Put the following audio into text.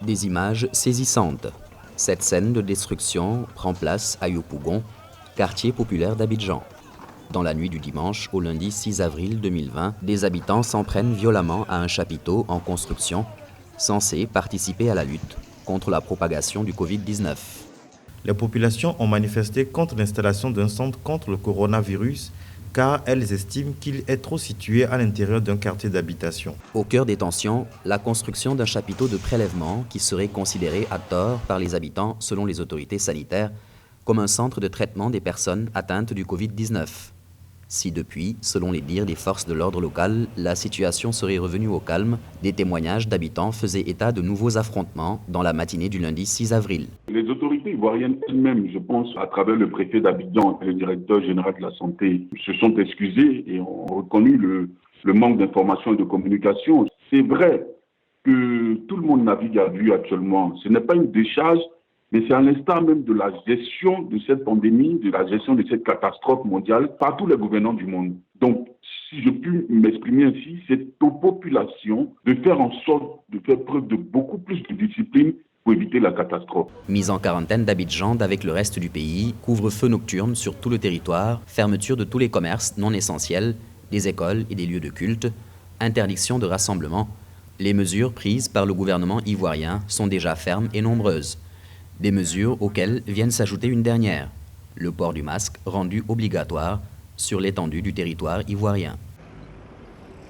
Des images saisissantes. Cette scène de destruction prend place à Yopougon, quartier populaire d'Abidjan. Dans la nuit du dimanche au lundi 6 avril 2020, des habitants s'en prennent violemment à un chapiteau en construction, censé participer à la lutte contre la propagation du Covid-19. Les populations ont manifesté contre l'installation d'un centre contre le coronavirus car elles estiment qu'il est trop situé à l'intérieur d'un quartier d'habitation. Au cœur des tensions, la construction d'un chapiteau de prélèvement qui serait considéré à tort par les habitants, selon les autorités sanitaires, comme un centre de traitement des personnes atteintes du Covid-19. Si depuis, selon les dires des forces de l'ordre local, la situation serait revenue au calme, des témoignages d'habitants faisaient état de nouveaux affrontements dans la matinée du lundi 6 avril. Les autorités ivoiriennes elles-mêmes, je pense, à travers le préfet d'Abidjan et le directeur général de la santé, se sont excusés et ont reconnu le manque d'information et de communication. C'est vrai que tout le monde navigue à vue actuellement. Ce n'est pas une décharge, mais c'est à l'instar même de la gestion de cette pandémie, de la gestion de cette catastrophe mondiale par tous les gouvernants du monde. Donc, si je puis m'exprimer ainsi, c'est aux populations de faire en sorte de faire preuve de beaucoup plus de discipline pour éviter la catastrophe. Mise en quarantaine d'Abidjan avec le reste du pays, couvre-feu nocturne sur tout le territoire, fermeture de tous les commerces non essentiels, des écoles et des lieux de culte, interdiction de rassemblement. Les mesures prises par le gouvernement ivoirien sont déjà fermes et nombreuses. Des mesures auxquelles viennent s'ajouter une dernière, le port du masque rendu obligatoire sur l'étendue du territoire ivoirien.